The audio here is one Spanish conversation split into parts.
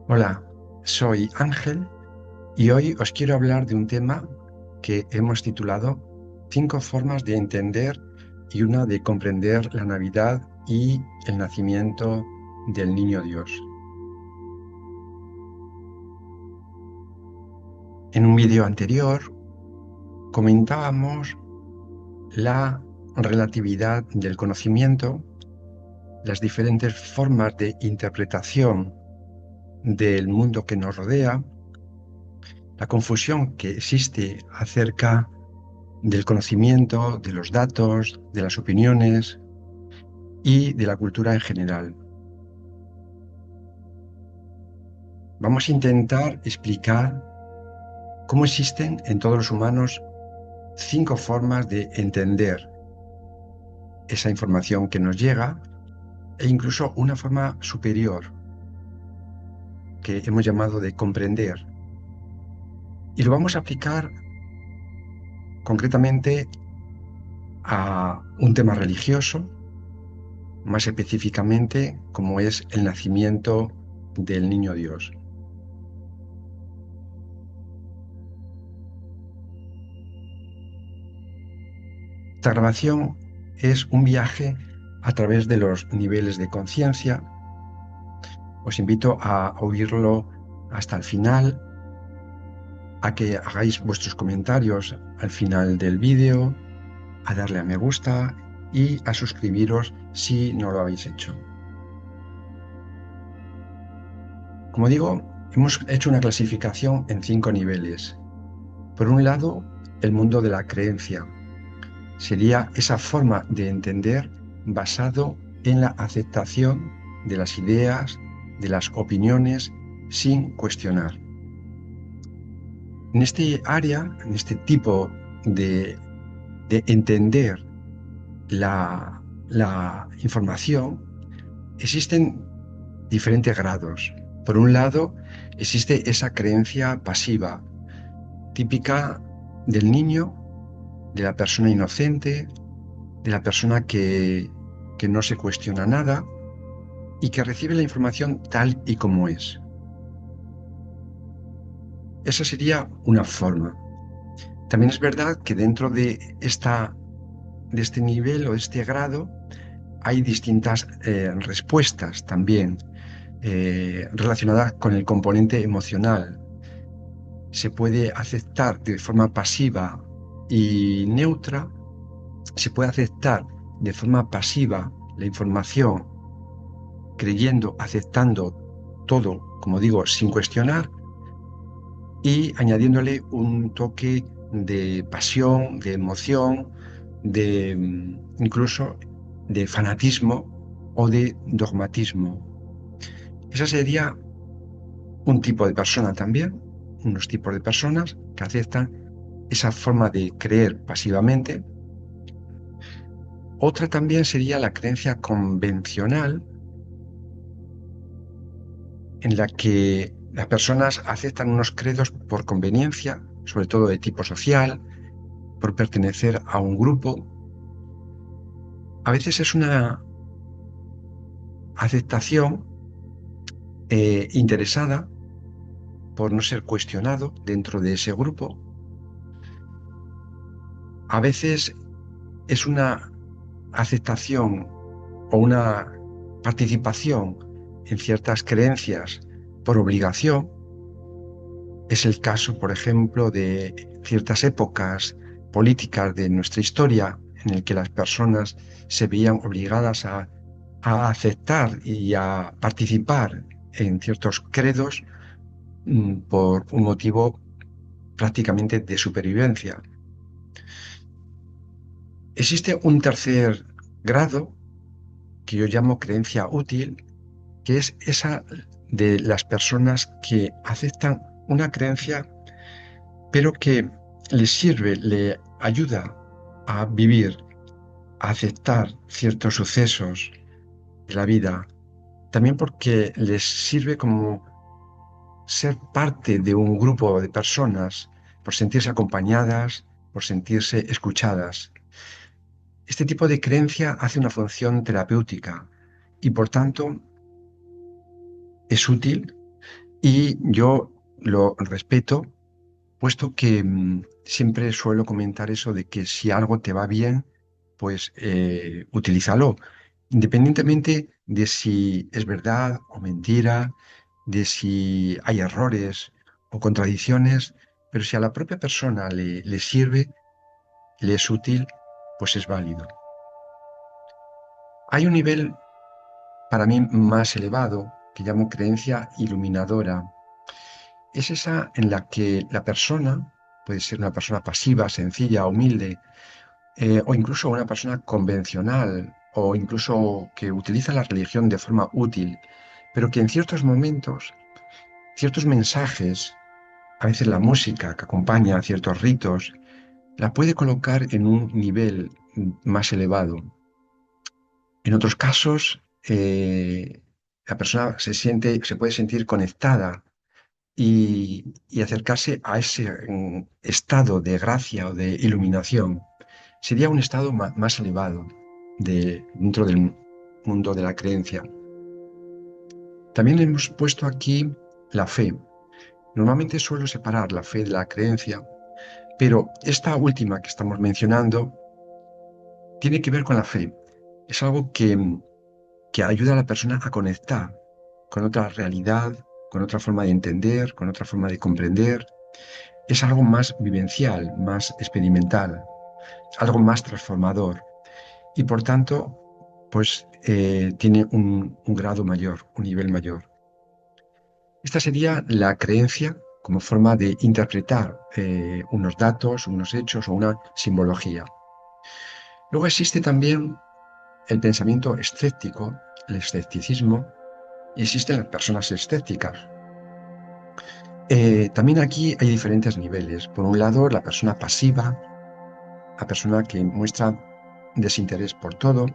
Hola, soy Ángel y hoy os quiero hablar de un tema que hemos titulado Cinco formas de entender y una de comprender la Navidad y el nacimiento del Niño Dios. En un vídeo anterior comentábamos la relatividad del conocimiento, las diferentes formas de interpretación del mundo que nos rodea, la confusión que existe acerca del conocimiento, de los datos, de las opiniones y de la cultura en general. Vamos a intentar explicar cómo existen en todos los humanos cinco formas de entender esa información que nos llega e incluso una forma superior que hemos llamado de comprender. Y lo vamos a aplicar concretamente a un tema religioso, más específicamente como es el nacimiento del Niño Dios. Esta grabación es un viaje a través de los niveles de conciencia. Os invito a oírlo hasta el final, a que hagáis vuestros comentarios al final del vídeo, a darle a me gusta y a suscribiros si no lo habéis hecho. Como digo, hemos hecho una clasificación en 5 niveles. Por un lado, el mundo de la creencia. Sería esa forma de entender basado en la aceptación de las ideas, de las opiniones, sin cuestionar. En este área, en este tipo de entender la información, existen diferentes grados. Por un lado, existe esa creencia pasiva, típica del niño, de la persona inocente, de la persona que no se cuestiona nada y que recibe la información tal y como es. Esa sería una forma. También es verdad que dentro de este nivel o de este grado hay distintas respuestas también relacionadas con el componente emocional. Se puede aceptar de forma pasiva y neutra, se puede aceptar de forma pasiva la información, creyendo, aceptando todo, como digo, sin cuestionar, y añadiéndole un toque de pasión, de emoción, de incluso de fanatismo o de dogmatismo. Esa sería un tipo de persona también, unos tipos de personas que aceptan esa forma de creer pasivamente. Otra también sería la creencia convencional, en la que las personas aceptan unos credos por conveniencia, sobre todo de tipo social, por pertenecer a un grupo. A veces es una aceptación interesada por no ser cuestionado dentro de ese grupo. A veces es una aceptación o una participación en ciertas creencias por obligación. Es el caso, por ejemplo, de ciertas épocas políticas de nuestra historia en el que las personas se veían obligadas a aceptar y a participar en ciertos credos por un motivo prácticamente de supervivencia. Existe un tercer grado que yo llamo creencia útil, que es esa de las personas que aceptan una creencia, pero que les sirve, le ayuda a vivir, a aceptar ciertos sucesos de la vida, también porque les sirve como ser parte de un grupo de personas, por sentirse acompañadas, por sentirse escuchadas. Este tipo de creencia hace una función terapéutica y, por tanto, es útil y yo lo respeto, puesto que siempre suelo comentar eso de que si algo te va bien, pues utilízalo, independientemente de si es verdad o mentira, de si hay errores o contradicciones, pero si a la propia persona le sirve, le es útil, pues es válido. Hay un nivel para mí más elevado que llamo creencia iluminadora. Es esa en la que la persona, puede ser una persona pasiva, sencilla, humilde, o incluso una persona convencional, o incluso que utiliza la religión de forma útil, pero que en ciertos momentos, ciertos mensajes, a veces la música que acompaña ciertos ritos, la puede colocar en un nivel más elevado. En otros casos, la persona se puede sentir conectada y acercarse a ese estado de gracia o de iluminación. Sería un estado más elevado dentro del mundo de la creencia. También hemos puesto aquí la fe. Normalmente suelo separar la fe de la creencia, pero esta última que estamos mencionando tiene que ver con la fe. Es algo que ayuda a la persona a conectar con otra realidad, con otra forma de entender, con otra forma de comprender. Es algo más vivencial, más experimental, algo más transformador y por tanto, pues tiene un grado mayor, un nivel mayor. Esta sería la creencia como forma de interpretar unos datos, unos hechos o una simbología. Luego existe también el pensamiento escéptico, el escepticismo, y existen las personas escépticas. También aquí hay diferentes niveles. Por un lado, la persona pasiva, la persona que muestra desinterés por todo,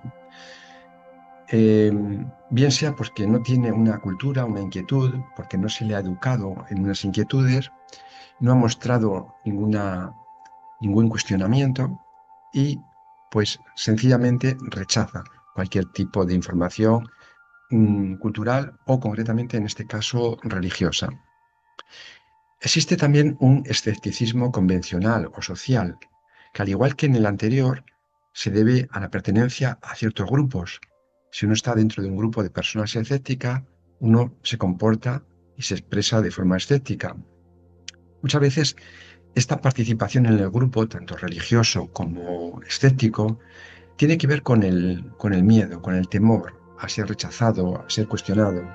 eh, bien sea porque no tiene una cultura, una inquietud, porque no se le ha educado en unas inquietudes, no ha mostrado ningún cuestionamiento y pues sencillamente rechaza cualquier tipo de información cultural o concretamente en este caso religiosa. Existe también un escepticismo convencional o social, que al igual que en el anterior, se debe a la pertenencia a ciertos grupos. Si uno está dentro de un grupo de personas escépticas, uno se comporta y se expresa de forma escéptica. Muchas veces esta participación en el grupo, tanto religioso como escéptico, tiene que ver con el miedo, con el temor a ser rechazado, a ser cuestionado.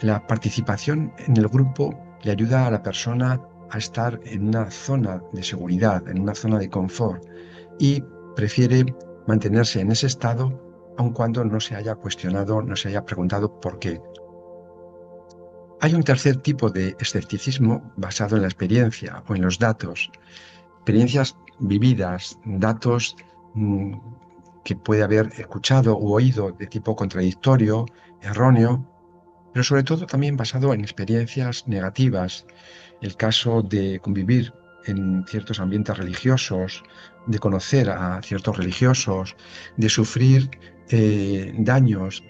La participación en el grupo le ayuda a la persona a estar en una zona de seguridad, en una zona de confort y prefiere mantenerse en ese estado aun cuando no se haya cuestionado, no se haya preguntado por qué. Hay un tercer tipo de escepticismo basado en la experiencia o en los datos, experiencias vividas, datos mm, que puede haber escuchado u oído de tipo contradictorio, erróneo, pero sobre todo también basado en experiencias negativas, el caso de convivir en ciertos ambientes religiosos, de conocer a ciertos religiosos, de sufrir daños,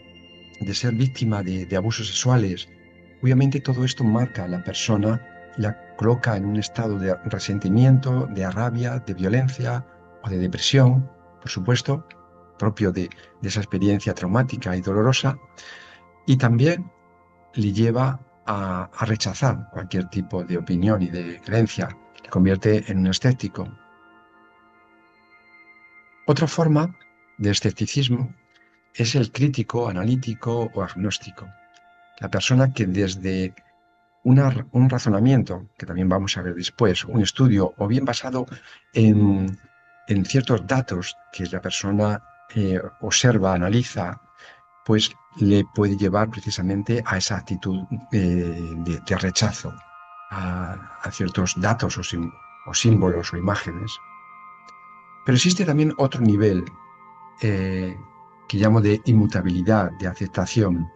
de ser víctima de abusos sexuales. Obviamente todo esto marca a la persona y la coloca en un estado de resentimiento, de rabia, de violencia o de depresión, por supuesto, propio de esa experiencia traumática y dolorosa, y también le lleva a rechazar cualquier tipo de opinión y de creencia, le convierte en un escéptico. Otra forma de escepticismo es el crítico, analítico o agnóstico, la persona que desde un razonamiento, que también vamos a ver después, un estudio, o bien basado en ciertos datos que la persona observa, analiza, pues le puede llevar precisamente a esa actitud de rechazo a ciertos datos o símbolos o imágenes. Pero existe también otro nivel eh, que llamo de inmutabilidad, de aceptación,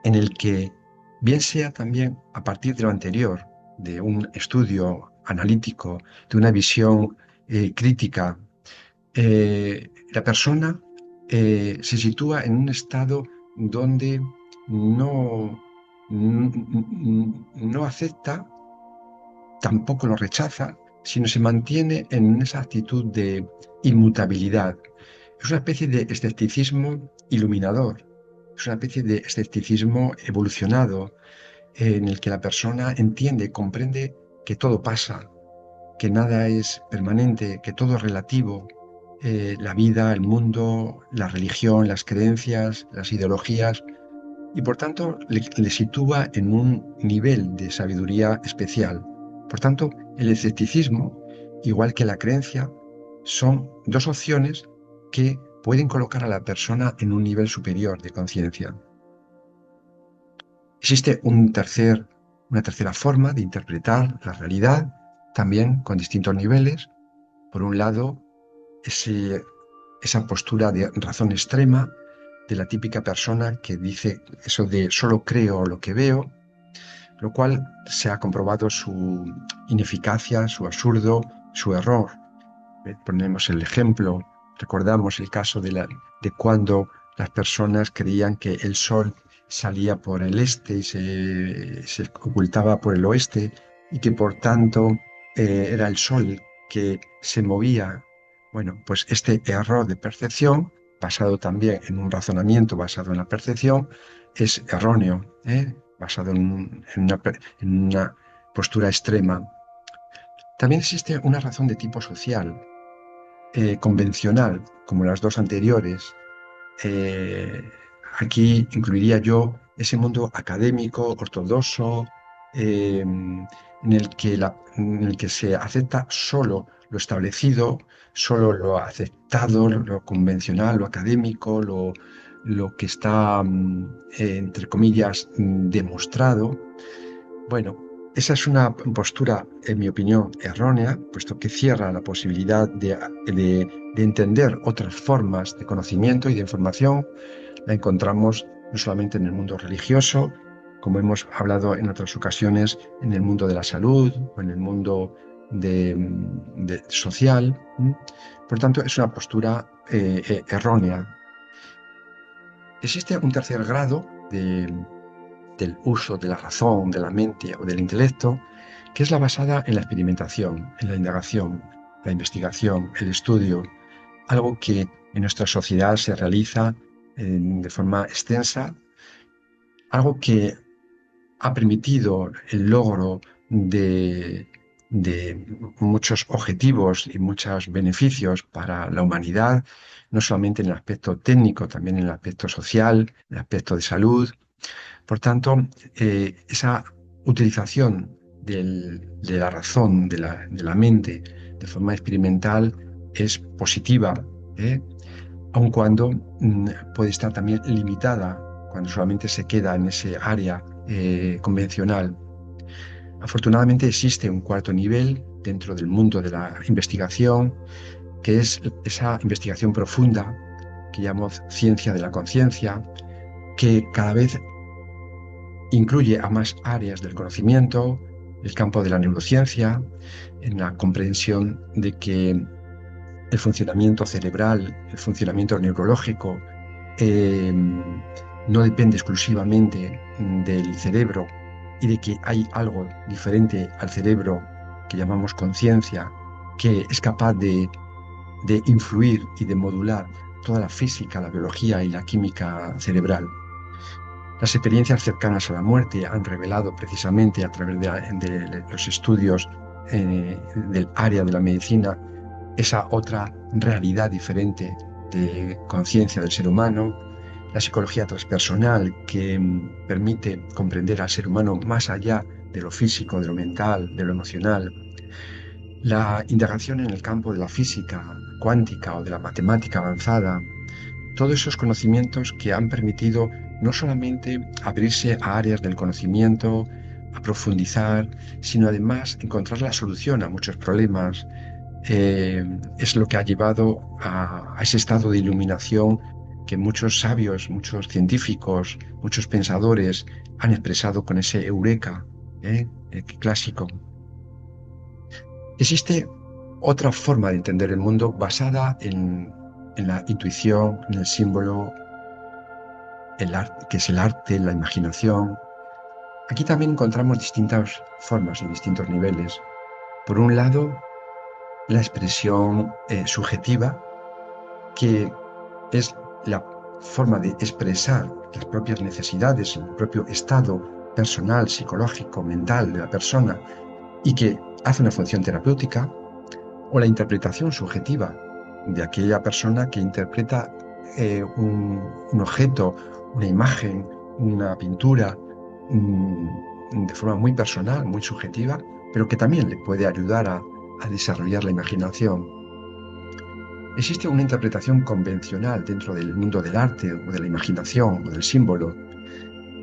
en el que, bien sea también a partir de lo anterior, de un estudio analítico, de una visión crítica, la persona se sitúa en un estado donde no no acepta, tampoco lo rechaza, sino se mantiene en esa actitud de inmutabilidad. Es una especie de escepticismo iluminador, es una especie de escepticismo evolucionado, en el que la persona entiende, comprende que todo pasa, que nada es permanente, que todo es relativo. La vida, el mundo, la religión, las creencias, las ideologías, y por tanto le sitúa en un nivel de sabiduría especial. Por tanto, el escepticismo, igual que la creencia, son dos opciones que pueden colocar a la persona en un nivel superior de conciencia. Existe una tercera forma de interpretar la realidad, también con distintos niveles. Por un lado, esa postura de razón extrema de la típica persona que dice eso de solo creo lo que veo, lo cual se ha comprobado su ineficacia, su absurdo, su error. Ponemos el ejemplo, recordamos el caso de cuando las personas creían que el sol salía por el este y se ocultaba por el oeste, y que por tanto era el sol que se movía. Bueno, pues este error de percepción, basado también en un razonamiento basado en la percepción, es erróneo, basado en una postura extrema. También existe una razón de tipo social, convencional, como las dos anteriores. Eh, Aquí incluiría yo ese mundo académico, ortodoxo, en el que se acepta solo lo establecido, solo lo aceptado, lo convencional, lo académico, lo que está, entre comillas, demostrado. Bueno, esa es una postura, en mi opinión, errónea, puesto que cierra la posibilidad de entender otras formas de conocimiento y de información. La encontramos no solamente en el mundo religioso, como hemos hablado en otras ocasiones, en el mundo de la salud o en el mundo social. Por tanto, es una postura errónea. Existe un tercer grado del uso de la razón, de la mente o del intelecto, que es la basada en la experimentación, en la indagación, la investigación, el estudio, algo que en nuestra sociedad se realiza de forma extensa, algo que ha permitido el logro de muchos objetivos y muchos beneficios para la humanidad, no solamente en el aspecto técnico, también en el aspecto social, en el aspecto de salud. Por tanto, esa utilización de la razón, de la mente, de forma experimental, es positiva, ¿eh? Aun cuando puede estar también limitada, cuando solamente se queda en ese área convencional. Afortunadamente existe un cuarto nivel dentro del mundo de la investigación, que es esa investigación profunda que llamo ciencia de la conciencia, que cada vez incluye a más áreas del conocimiento, el campo de la neurociencia, en la comprensión de que el funcionamiento cerebral, el funcionamiento neurológico, no depende exclusivamente del cerebro, y de que hay algo diferente al cerebro que llamamos conciencia, que es capaz de influir y de modular toda la física, la biología y la química cerebral. Las experiencias cercanas a la muerte han revelado precisamente a través de los estudios del área de la medicina esa otra realidad diferente de conciencia del ser humano, la psicología transpersonal que permite comprender al ser humano más allá de lo físico, de lo mental, de lo emocional, la indagación en el campo de la física cuántica o de la matemática avanzada, todos esos conocimientos que han permitido no solamente abrirse a áreas del conocimiento, a profundizar, sino además encontrar la solución a muchos problemas. Es lo que ha llevado a ese estado de iluminación que muchos sabios, muchos científicos, muchos pensadores han expresado con ese eureka, clásico. Existe otra forma de entender el mundo basada en la intuición, en el símbolo, que es el arte, la imaginación, Aquí también encontramos distintas formas y distintos niveles. Por un lado, la expresión subjetiva, que es la forma de expresar las propias necesidades, el propio estado personal, psicológico, mental de la persona y que hace una función terapéutica, o la interpretación subjetiva de aquella persona que interpreta un objeto, una imagen, una pintura, de forma muy personal, muy subjetiva, pero que también le puede ayudar a desarrollar la imaginación. Existe una interpretación convencional dentro del mundo del arte o de la imaginación o del símbolo.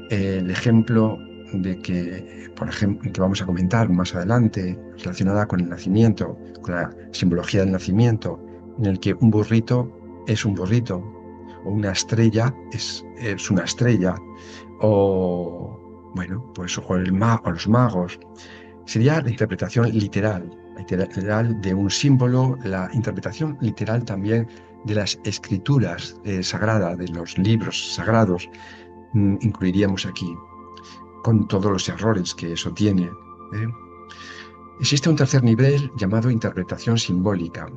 El ejemplo de que, por ejemplo, que vamos a comentar más adelante, relacionada con el nacimiento, con la simbología del nacimiento, en el que un burrito es un burrito, o una estrella es una estrella, o, bueno, pues, o los magos. Sería la interpretación literal, de un símbolo, la interpretación literal también de las escrituras sagradas, de los libros sagrados, incluiríamos aquí, con todos los errores que eso tiene. ¿eh? Existe un tercer nivel llamado interpretación simbólica,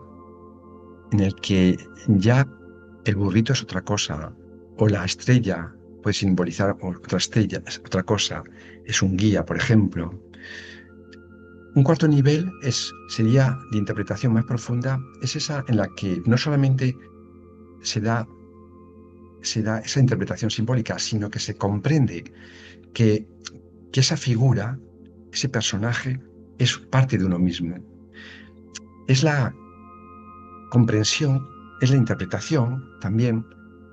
en el que ya el burrito es otra cosa, o la estrella puede simbolizar otra estrella, es otra cosa, es un guía, por ejemplo. Un cuarto nivel sería de interpretación más profunda, es esa en la que no solamente se da, se da esa interpretación simbólica, sino que se comprende que, que esa figura, ese personaje, es parte de uno mismo. Es la comprensión, es la interpretación también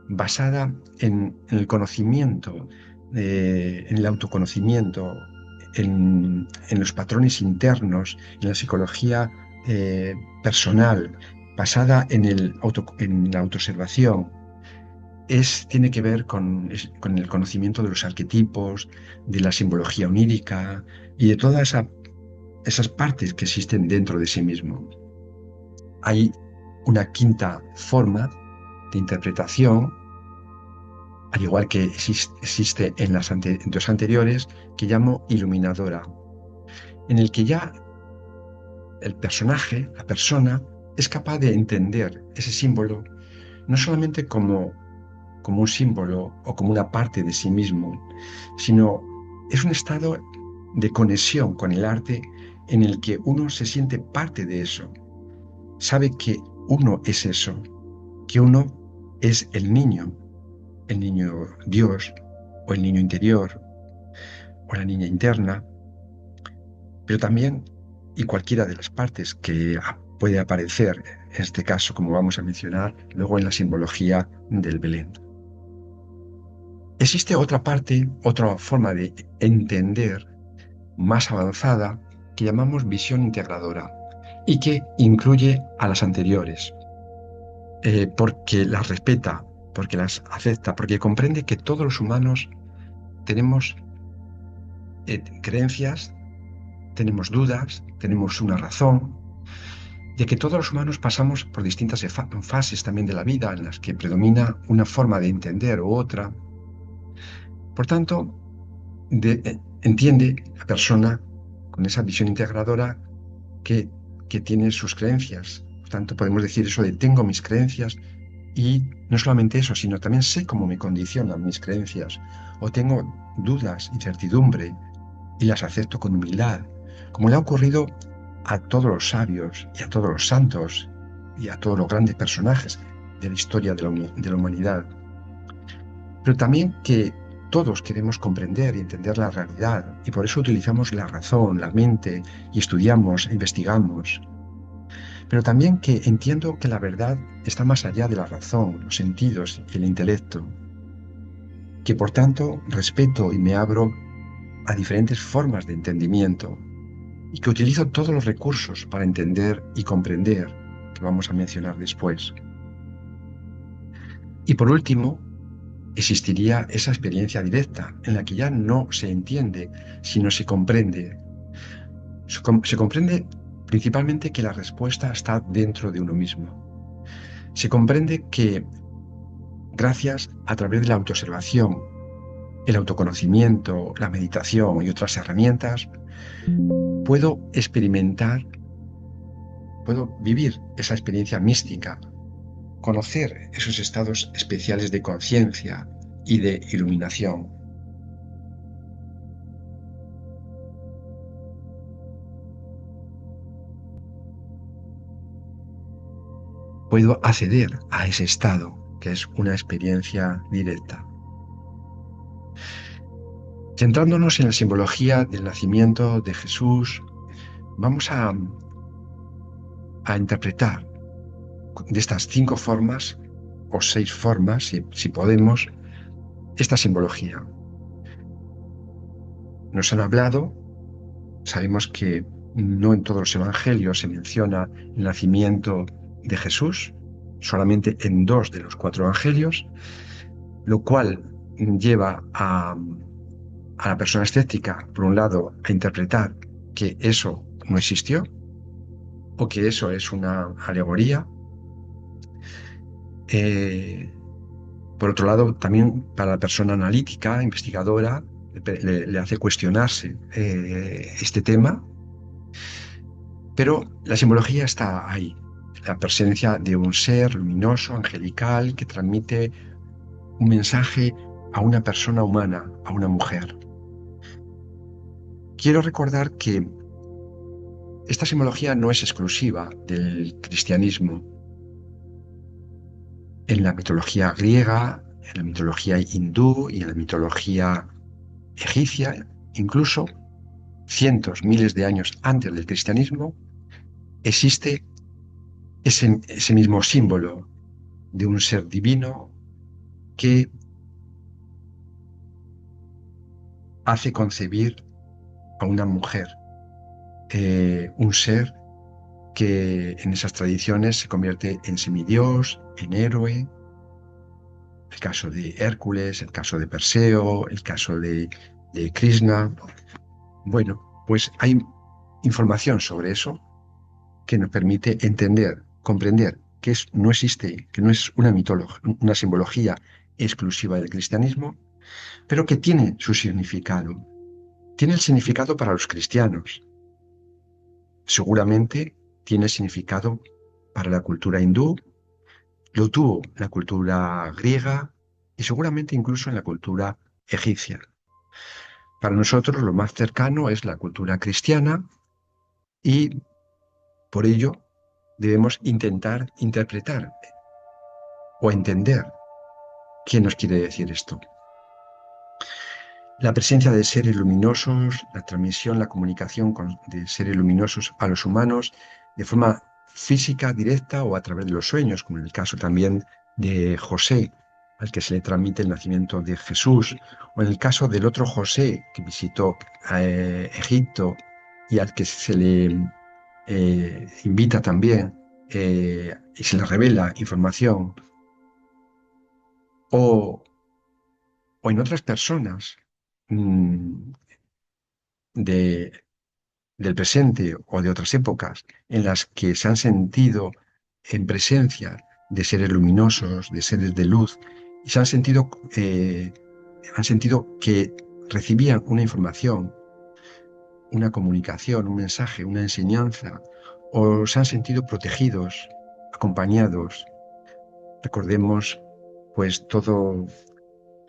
basada en el conocimiento, en el autoconocimiento, en los patrones internos, en la psicología personal, basada en la autoobservación. Tiene que ver con el conocimiento de los arquetipos, de la simbología onírica y de todas esas partes que existen dentro de sí mismo. Hay una quinta forma de interpretación, al igual que existe en las dos anteriores, que llamo iluminadora, en el que ya el personaje, la persona, es capaz de entender ese símbolo no solamente como un símbolo o como una parte de sí mismo, sino es un estado de conexión con el arte en el que uno se siente parte de eso, sabe que uno es eso, que uno es el niño Dios, o el niño interior, o la niña interna, pero también, y cualquiera de las partes que puede aparecer, en este caso, como vamos a mencionar, luego en la simbología del Belén. Existe otra parte, otra forma de entender más avanzada que llamamos visión integradora y que incluye a las anteriores, porque las respeta, porque las acepta, porque comprende que todos los humanos tenemos creencias, tenemos dudas, tenemos una razón, de que todos los humanos pasamos por distintas fases también de la vida en las que predomina una forma de entender u otra. Por tanto, entiende la persona con esa visión integradora que tiene sus creencias. Por tanto, podemos decir eso de tengo mis creencias y no solamente eso, sino también sé cómo me condicionan mis creencias o tengo dudas, incertidumbre y las acepto con humildad, como le ha ocurrido a todos los sabios y a todos los santos y a todos los grandes personajes de la historia de la humanidad. Pero también que todos queremos comprender y entender la realidad y por eso utilizamos la razón, la mente y estudiamos, e investigamos. Pero también que entiendo que la verdad está más allá de la razón, los sentidos y el intelecto. Que por tanto respeto y me abro a diferentes formas de entendimiento y que utilizo todos los recursos para entender y comprender, que vamos a mencionar después. Y por último, existiría esa experiencia directa en la que ya no se entiende, sino se comprende. Se comprende principalmente que la respuesta está dentro de uno mismo. Se comprende que gracias a través de la autoobservación el autoconocimiento, la meditación y otras herramientas, puedo experimentar, puedo vivir esa experiencia mística, conocer esos estados especiales de conciencia y de iluminación. Puedo acceder a ese estado, que es una experiencia directa. Centrándonos en la simbología del nacimiento de Jesús, vamos a interpretar de estas 5 formas, o 6 formas, si podemos, esta simbología. Nos han hablado, sabemos que no en todos los evangelios se menciona el nacimiento de Jesús, solamente en 2 de los 4 evangelios, lo cual lleva a la persona escéptica, por un lado, a interpretar que eso no existió o que eso es una alegoría. Por otro lado, también para la persona analítica, investigadora, le hace cuestionarse este tema, pero la simbología está ahí, la presencia de un ser luminoso, angelical, que transmite un mensaje a una persona humana, a una mujer. Quiero recordar que esta simbología no es exclusiva del cristianismo. En la mitología griega, en la mitología hindú y en la mitología egipcia, incluso cientos, miles de años antes del cristianismo, existe ese mismo símbolo de un ser divino que hace concebir a una mujer, un ser que en esas tradiciones se convierte en semidios, en héroe. El caso de Hércules, el caso de Perseo, el caso de Krishna. Bueno, pues hay información sobre eso que nos permite entender, comprender que no existe, que no es una simbología exclusiva del cristianismo, pero que tiene su significado. Tiene el significado para los cristianos. Seguramente tiene significado para la cultura hindú, lo tuvo la cultura griega y seguramente incluso en la cultura egipcia. Para nosotros lo más cercano es la cultura cristiana y por ello debemos intentar interpretar o entender qué nos quiere decir esto. La presencia de seres luminosos, la transmisión, la comunicación de seres luminosos a los humanos de forma física, directa o a través de los sueños, como en el caso también de José, al que se le transmite el nacimiento de Jesús, o en el caso del otro José que visitó Egipto y al que se le invita también y se le revela información, o en otras personas de, del presente o de otras épocas en las que se han sentido en presencia de seres luminosos, de seres de luz, y se han sentido que recibían una información, una comunicación, un mensaje, una enseñanza, o se han sentido protegidos, acompañados. Recordemos, pues, todo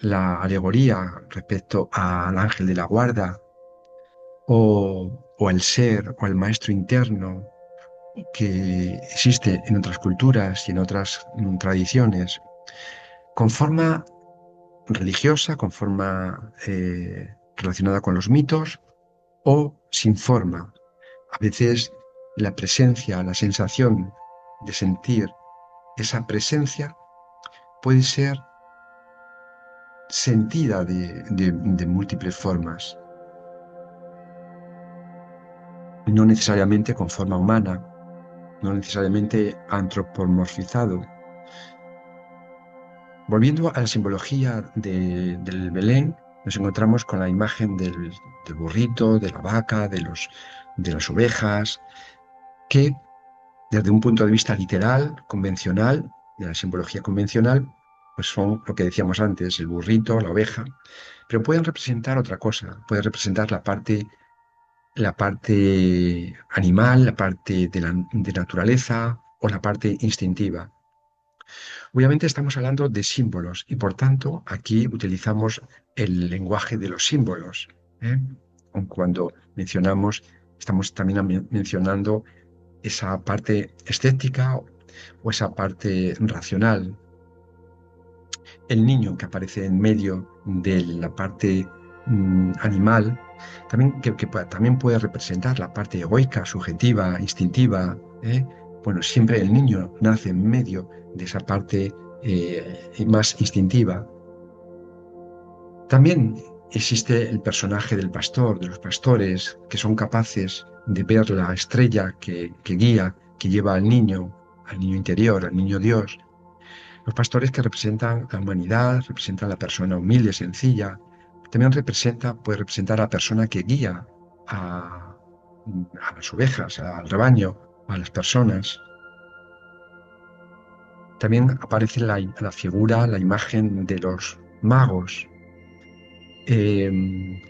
la alegoría respecto al ángel de la guarda, o el ser, o el maestro interno que existe en otras culturas y en otras tradiciones, con forma religiosa, con forma relacionada con los mitos o sin forma. A veces la presencia, la sensación de sentir esa presencia puede ser sentida de múltiples formas, no necesariamente con forma humana, no necesariamente antropomorfizado. Volviendo a la simbología del Belén, nos encontramos con la imagen del burrito, de la vaca, de las ovejas, que desde un punto de vista literal, convencional, de la simbología convencional, pues son lo que decíamos antes, el burrito, la oveja, pero pueden representar otra cosa, pueden representar la parte animal, la parte de naturaleza o la parte instintiva. Obviamente estamos hablando de símbolos y por tanto aquí utilizamos el lenguaje de los símbolos, ¿eh? Cuando mencionamos, estamos también mencionando esa parte estética o esa parte racional. El niño que aparece en medio de la parte animal, también, también puede representar la parte egoica, subjetiva, instintiva, ¿eh? Bueno, siempre el niño nace en medio de esa parte más instintiva. También existe el personaje del pastor, de los pastores, que son capaces de ver la estrella que guía, que lleva al niño interior, al niño Dios. Los pastores que representan la humanidad, representan a la persona humilde, sencilla, también puede representar a la persona que guía a, a las ovejas, al rebaño, a las personas. También aparece la figura, la imagen de los magos. Eh,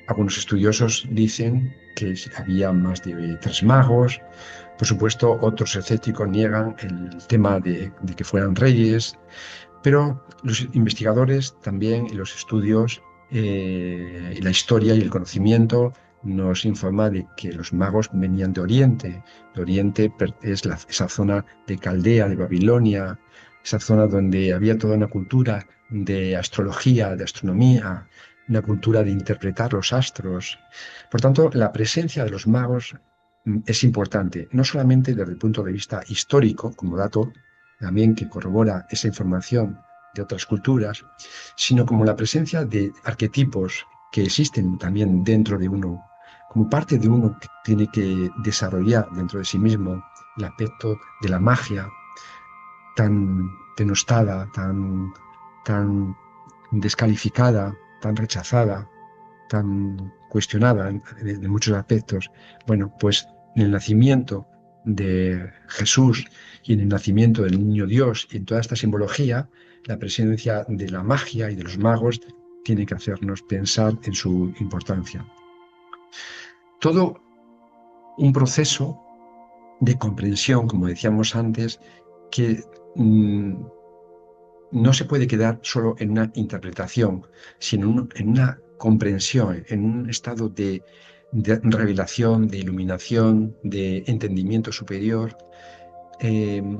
Algunos estudiosos dicen que había más de 3 magos. Por supuesto, otros escépticos niegan el tema de que fueran reyes, pero los investigadores también y los estudios y la historia y el conocimiento nos informa de que los magos venían de Oriente. De Oriente es esa zona de Caldea, de Babilonia, esa zona donde había toda una cultura de astrología, de astronomía, una cultura de interpretar los astros. Por tanto, la presencia de los magos es importante, no solamente desde el punto de vista histórico, como dato también que corrobora esa información de otras culturas, sino como la presencia de arquetipos que existen también dentro de uno, como parte de uno que tiene que desarrollar dentro de sí mismo el aspecto de la magia tan denostada, tan descalificada, tan rechazada, tan cuestionada de muchos aspectos. Bueno, pues en el nacimiento de Jesús y en el nacimiento del niño Dios y en toda esta simbología, la presencia de la magia y de los magos tiene que hacernos pensar en su importancia. Todo un proceso de comprensión, como decíamos antes, que no se puede quedar solo en una interpretación, sino en una comprensión, en un estado de revelación, de iluminación, de entendimiento superior,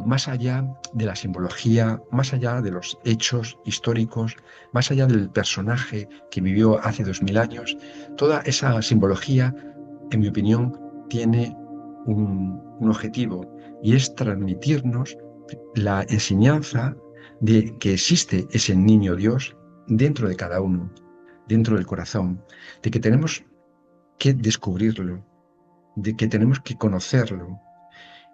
más allá de la simbología, más allá de los hechos históricos, más allá del personaje que vivió hace 2000 años. Toda esa simbología, en mi opinión, tiene un objetivo y es transmitirnos la enseñanza de que existe ese niño Dios dentro de cada uno, dentro del corazón, de que tenemos que descubrirlo, de que tenemos que conocerlo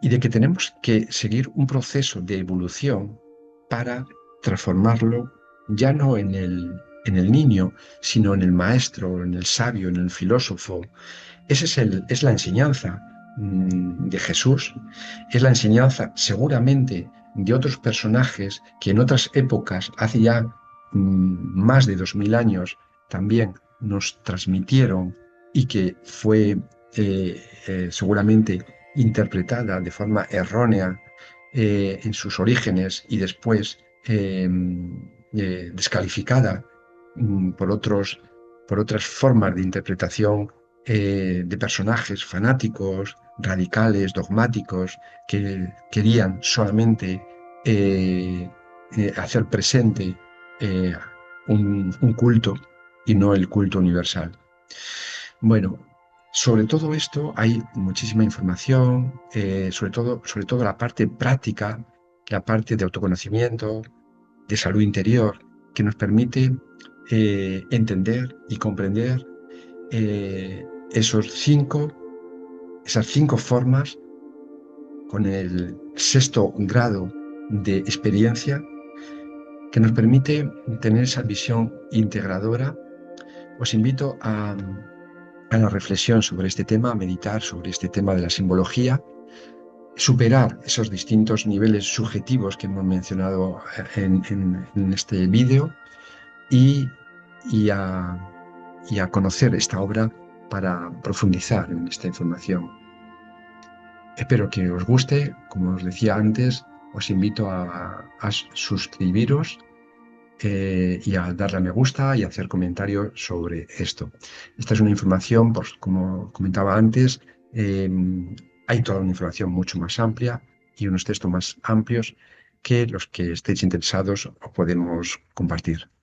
y de que tenemos que seguir un proceso de evolución para transformarlo ya no en el niño, sino en el maestro, en el sabio, en el filósofo. Es la enseñanza de Jesús, es la enseñanza seguramente de otros personajes que en otras épocas, hace ya más de 2000 años, también nos transmitieron y que fue seguramente interpretada de forma errónea en sus orígenes y después descalificada por por otras formas de interpretación de personajes fanáticos, radicales, dogmáticos, que querían solamente hacer presente eh, un culto y no el culto universal. Bueno, sobre todo esto hay muchísima información, sobre todo la parte práctica, la parte de autoconocimiento, de salud interior, que nos permite entender y comprender esas 5 formas con el 6.º grado de experiencia que nos permite tener esa visión integradora. Os invito a la reflexión sobre este tema, a meditar sobre este tema de la simbología, superar esos distintos niveles subjetivos que hemos mencionado en este vídeo y, y a, y a conocer esta obra para profundizar en esta información. Espero que os guste. Como os decía antes, os invito a suscribiros y a darle a me gusta y a hacer comentarios sobre esto. Esta es una información, pues, como comentaba antes, eh, hay toda una información mucho más amplia y unos textos más amplios que los que estéis interesados o podemos compartir.